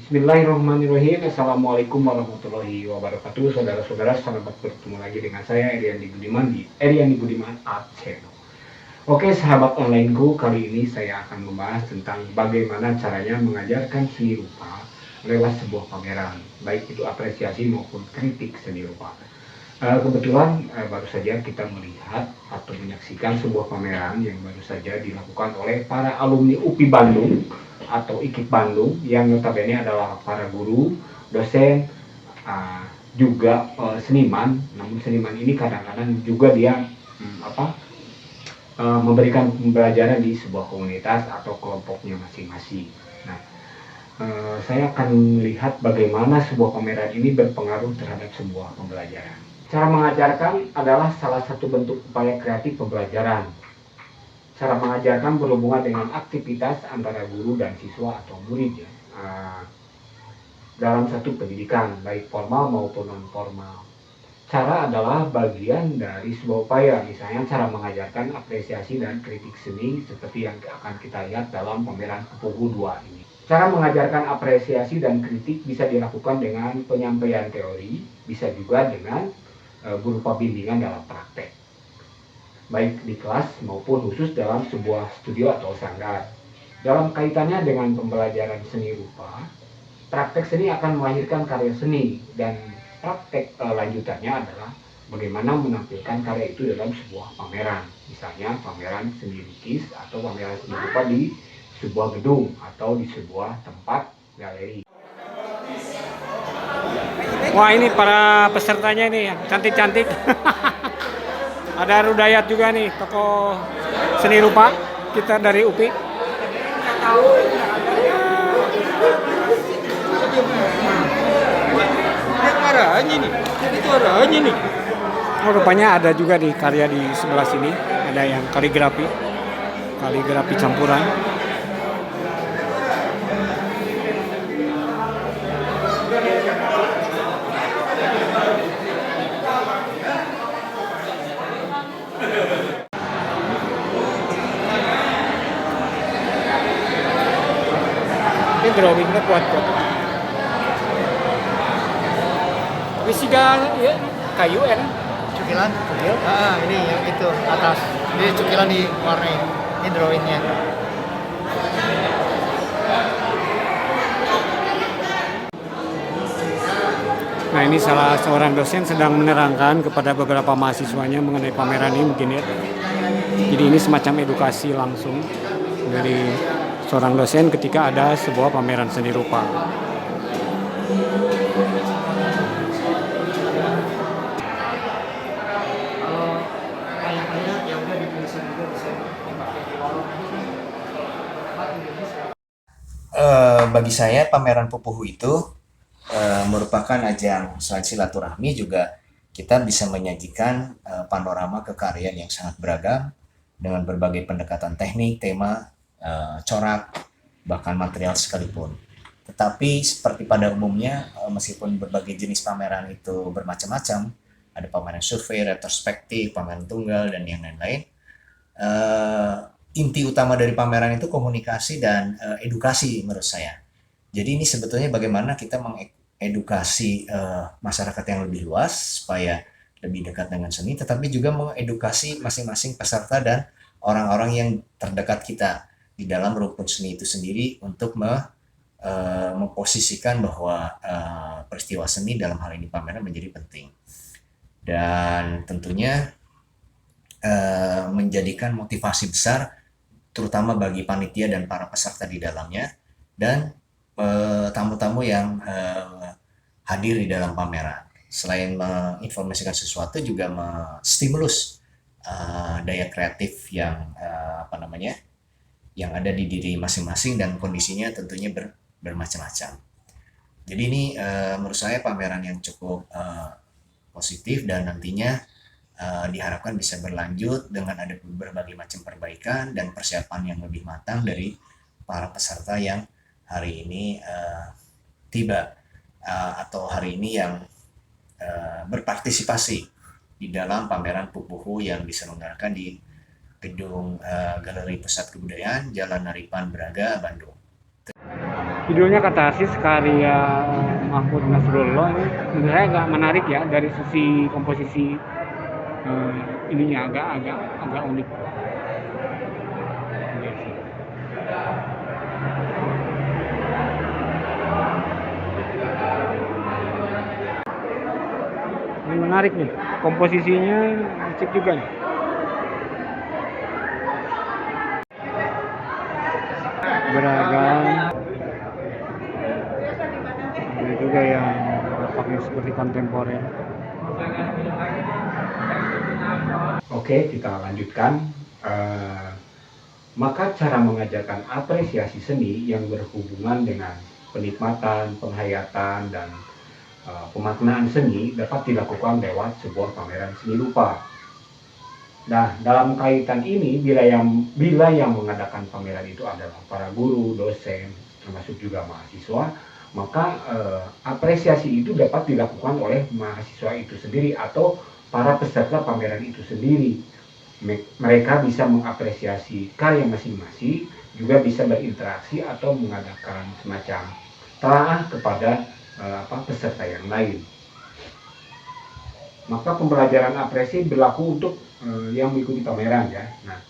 Bismillahirrahmanirrahim. Assalamualaikum warahmatullahi wabarakatuh. Saudara-saudara, selamat bertemu lagi dengan saya Eriandi Budiman di Eriandi Budiman Art Channel. Oke sahabat onlineku, kali ini saya akan membahas tentang bagaimana caranya mengajarkan seni rupa lewat sebuah pameran, baik itu apresiasi maupun kritik seni rupa. Kebetulan baru saja kita melihat atau menyaksikan sebuah pameran yang baru saja dilakukan oleh para alumni UPI Bandung atau IKIP Bandung yang notabene adalah para guru, dosen, juga seniman. Namun seniman ini kadang-kadang juga dia memberikan pembelajaran di sebuah komunitas atau kelompoknya masing-masing. Nah, saya akan melihat bagaimana sebuah pameran ini berpengaruh terhadap sebuah pembelajaran. Cara mengajarkan adalah salah satu bentuk upaya kreatif pembelajaran. Cara mengajarkan berhubungan dengan aktivitas antara guru dan siswa atau murid ya, dalam satu pendidikan, baik formal maupun non-formal. Cara adalah bagian dari sebuah upaya, misalnya cara mengajarkan apresiasi dan kritik seni seperti yang akan kita lihat dalam pameran Kupu 2 ini. Cara mengajarkan apresiasi dan kritik bisa dilakukan dengan penyampaian teori, bisa juga dengan berupa bimbingan dalam praktek, baik di kelas maupun khusus dalam sebuah studio atau sanggar. Dalam kaitannya dengan pembelajaran seni rupa, praktek seni akan melahirkan karya seni, dan praktek lanjutannya adalah bagaimana menampilkan karya itu dalam sebuah pameran, misalnya pameran seni lukis atau pameran seni rupa di sebuah gedung atau di sebuah tempat galeri. Wah, ini para pesertanya nih yang cantik-cantik. Ada Rudayat juga nih, tokoh seni rupa kita dari UPI. Oh, rupanya ada juga di karya di sebelah sini, ada yang kaligrafi campuran. Ini drawingnya kuat-kuat. Tapi sigal ya, kayu ya. Cukilan? Ini yang itu atas. Ini cukilan di warna ini drawingnya. Nah, ini salah seorang dosen sedang menerangkan kepada beberapa mahasiswanya mengenai pameran ini mungkin ya. Jadi ini semacam edukasi langsung dari seorang dosen ketika ada sebuah pameran seni rupa. Bagi saya pameran Pupuhu itu merupakan ajang selain silaturahmi, juga kita bisa menyajikan panorama kekaryan yang sangat beragam dengan berbagai pendekatan teknik, tema, corak, bahkan material sekalipun. Tetapi seperti pada umumnya, meskipun berbagai jenis pameran itu bermacam-macam, ada pameran survei, retrospektif, pameran tunggal, dan yang lain-lain, inti utama dari pameran itu komunikasi dan edukasi menurut saya. Jadi ini sebetulnya bagaimana kita mengedukasi masyarakat yang lebih luas supaya lebih dekat dengan seni, tetapi juga mengedukasi masing-masing peserta dan orang-orang yang terdekat kita di dalam rumpun seni itu sendiri untuk memposisikan bahwa peristiwa seni dalam hal ini pameran menjadi penting. Dan tentunya menjadikan motivasi besar terutama bagi panitia dan para peserta di dalamnya, dan tamu-tamu yang hadir di dalam pameran. Selain menginformasikan sesuatu, juga menstimulus daya kreatif yang yang ada di diri masing-masing, dan kondisinya tentunya bermacam-macam. Jadi ini menurut saya pameran yang cukup positif, dan nantinya diharapkan bisa berlanjut dengan ada berbagai macam perbaikan dan persiapan yang lebih matang dari para peserta yang hari ini tiba atau hari ini yang berpartisipasi di dalam pameran Pupuhu yang diselenggarakan di Gedung Galeri Pusat Kebudayaan, Jalan Naripan Braga, Bandung. Judulnya Katarsis karya Mahmud Nasrullah. Ini menurut saya agak menarik ya dari sisi komposisi, ininya agak unik. Iya sih. Ini menarik nih, komposisinya asik juga nih. Beragam, ada juga yang pakai seperti kontemporer. Oke, kita lanjutkan. Maka cara mengajarkan apresiasi seni yang berhubungan dengan penikmatan, penghayatan, dan pemaknaan seni dapat dilakukan lewat sebuah pameran seni rupa. Nah, dalam kaitan ini, bila yang mengadakan pameran itu adalah para guru, dosen, termasuk juga mahasiswa, maka apresiasi itu dapat dilakukan oleh mahasiswa itu sendiri atau para peserta pameran itu sendiri. Mereka bisa mengapresiasi karya masing-masing, juga bisa berinteraksi atau mengadakan semacam telaah kepada peserta yang lain. Maka pembelajaran apresiasi berlaku untuk yang mengikuti pameran ya. Nah,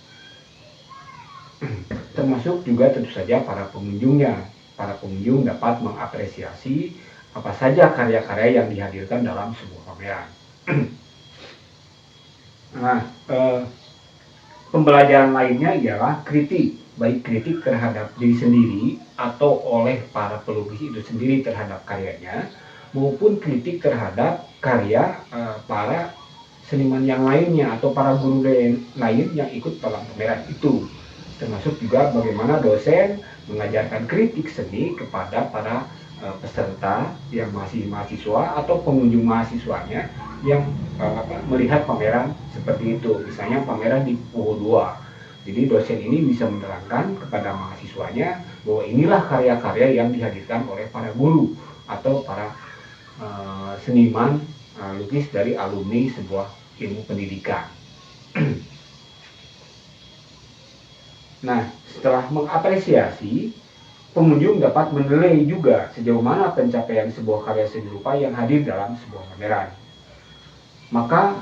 termasuk juga tentu saja para pengunjungnya. Para pengunjung dapat mengapresiasi apa saja karya-karya yang dihadirkan dalam sebuah pameran. Nah, pembelajaran lainnya ialah kritik, baik kritik terhadap diri sendiri atau oleh para pelukis itu sendiri terhadap karyanya, maupun kritik terhadap karya para seniman yang lainnya atau para guru lain yang ikut dalam pameran itu. Termasuk juga bagaimana dosen mengajarkan kritik seni kepada para peserta yang masih mahasiswa atau pengunjung mahasiswanya yang melihat pameran seperti itu. Misalnya pameran di Puhul 2. Jadi dosen ini bisa menerangkan kepada mahasiswanya bahwa inilah karya-karya yang dihadirkan oleh para guru atau para seniman lukis dari alumni sebuah ilmu pendidikan. Nah, setelah mengapresiasi, pengunjung dapat menilai juga sejauh mana pencapaian sebuah karya seni rupa yang hadir dalam sebuah pameran. Maka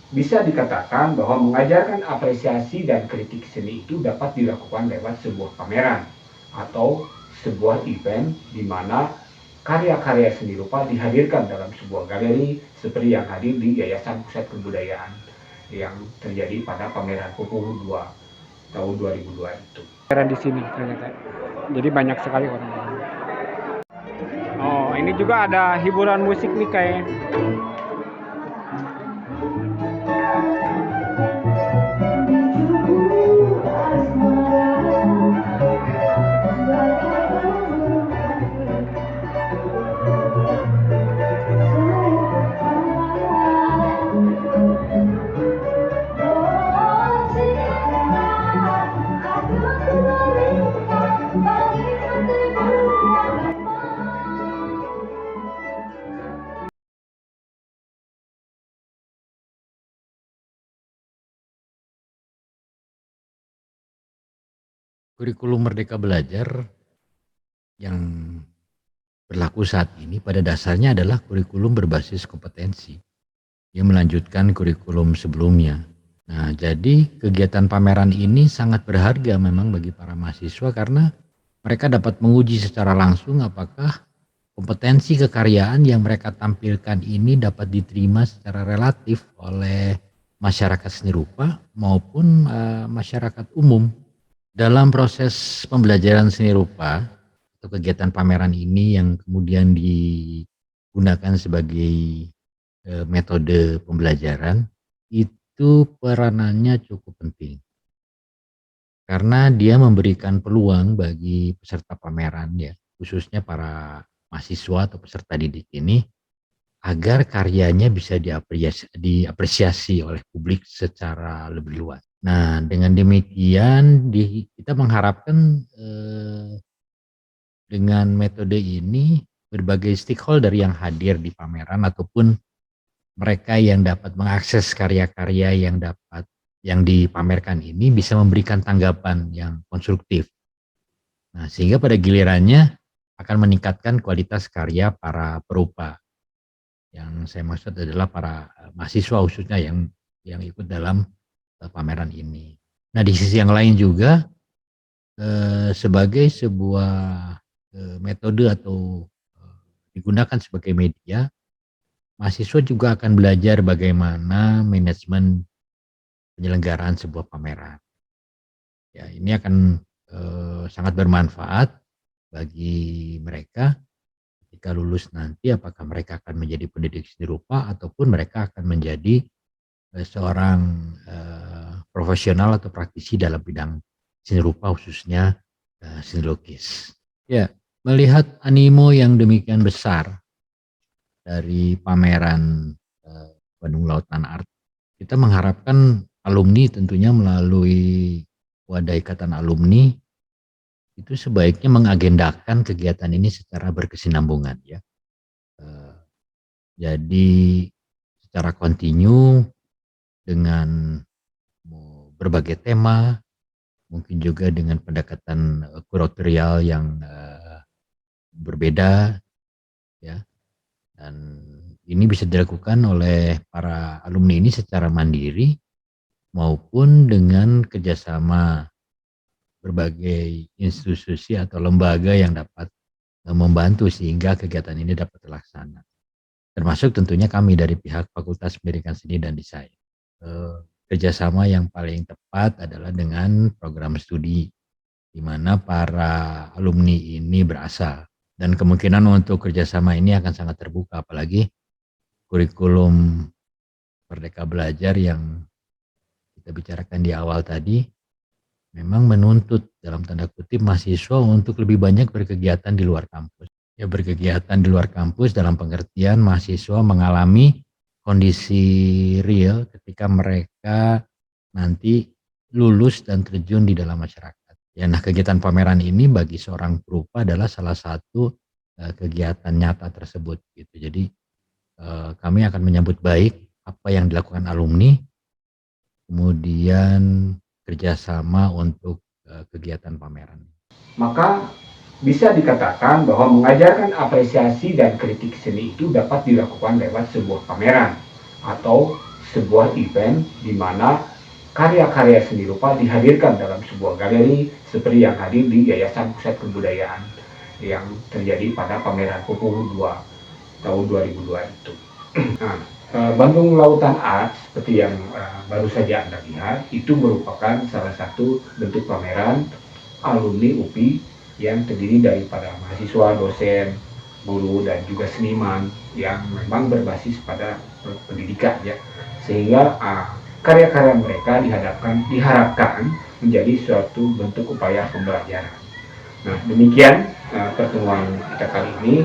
bisa dikatakan bahwa mengajarkan apresiasi dan kritik seni itu dapat dilakukan lewat sebuah pameran atau sebuah event di mana karya-karya seni rupa dihadirkan dalam sebuah galeri seperti yang hadir di Yayasan Pusat Kebudayaan yang terjadi pada pameran Puhul 2 tahun 2002 itu. Pameran di sini ternyata. Jadi banyak sekali orang. Oh, ini juga ada hiburan musik nih kayak. Kurikulum Merdeka Belajar yang berlaku saat ini pada dasarnya adalah kurikulum berbasis kompetensi yang melanjutkan kurikulum sebelumnya. Nah, jadi kegiatan pameran ini sangat berharga memang bagi para mahasiswa karena mereka dapat menguji secara langsung apakah kompetensi kekaryaan yang mereka tampilkan ini dapat diterima secara relatif oleh masyarakat seni rupa maupun masyarakat umum. Dalam proses pembelajaran seni rupa atau kegiatan pameran ini yang kemudian digunakan sebagai metode pembelajaran, itu peranannya cukup penting. Karena dia memberikan peluang bagi peserta pameran ya, khususnya para mahasiswa atau peserta didik ini agar karyanya bisa diapresiasi oleh publik secara lebih luas. Nah, dengan demikian kita mengharapkan dengan metode ini berbagai stakeholder yang hadir di pameran ataupun mereka yang dapat mengakses karya-karya yang dipamerkan ini bisa memberikan tanggapan yang konstruktif. Nah, sehingga pada gilirannya akan meningkatkan kualitas karya para perupa. Yang saya maksud adalah para mahasiswa khususnya yang ikut dalam pameran ini. Nah, di sisi yang lain juga sebagai sebuah metode atau digunakan sebagai media, mahasiswa juga akan belajar bagaimana manajemen penyelenggaraan sebuah pameran. Ya, ini akan sangat bermanfaat bagi mereka ketika lulus nanti, apakah mereka akan menjadi pendidik seni rupa ataupun mereka akan menjadi seorang profesional atau praktisi dalam bidang seni rupa khususnya seni lukis. Ya, melihat animo yang demikian besar dari pameran Bandung Lautan Art, kita mengharapkan alumni tentunya melalui wadah ikatan alumni itu sebaiknya mengagendakan kegiatan ini secara berkesinambungan ya. Jadi secara kontinu dengan berbagai tema, mungkin juga dengan pendekatan kuratorial yang berbeda ya. Dan ini bisa dilakukan oleh para alumni ini secara mandiri maupun dengan kerjasama berbagai institusi atau lembaga yang dapat membantu sehingga kegiatan ini dapat terlaksana. Termasuk tentunya kami dari pihak Fakultas Pendidikan Seni dan Desain. Kerjasama yang paling tepat adalah dengan program studi di mana para alumni ini berasal. Dan kemungkinan untuk kerjasama ini akan sangat terbuka, apalagi kurikulum Merdeka Belajar yang kita bicarakan di awal tadi memang menuntut dalam tanda kutip mahasiswa untuk lebih banyak berkegiatan di luar kampus. Ya, berkegiatan di luar kampus dalam pengertian mahasiswa mengalami kondisi real ketika mereka nanti lulus dan terjun di dalam masyarakat. Ya, nah kegiatan pameran ini bagi seorang perupa adalah salah satu kegiatan nyata tersebut gitu. Jadi kami akan menyambut baik apa yang dilakukan alumni, kemudian kerjasama untuk kegiatan pameran. Maka bisa dikatakan bahwa mengajarkan apresiasi dan kritik seni itu dapat dilakukan lewat sebuah pameran atau sebuah event di mana karya-karya seni rupa dihadirkan dalam sebuah galeri seperti yang hadir di Yayasan Pusat Kebudayaan yang terjadi pada pameran Pupuk 2 tahun 2002 itu. Nah, Bandung Lautan Art seperti yang baru saja Anda lihat itu merupakan salah satu bentuk pameran alumni UPI yang terdiri dari para mahasiswa, dosen, guru dan juga seniman yang memang berbasis pada pendidikan ya, sehingga karya-karya mereka diharapkan menjadi suatu bentuk upaya pembelajaran. Nah, demikian pertemuan kita kali ini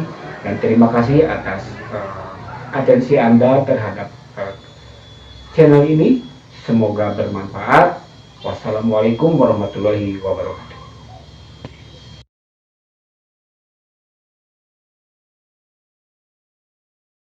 dan terima kasih atas atensi Anda terhadap channel ini. Semoga bermanfaat. Wassalamualaikum warahmatullahi wabarakatuh.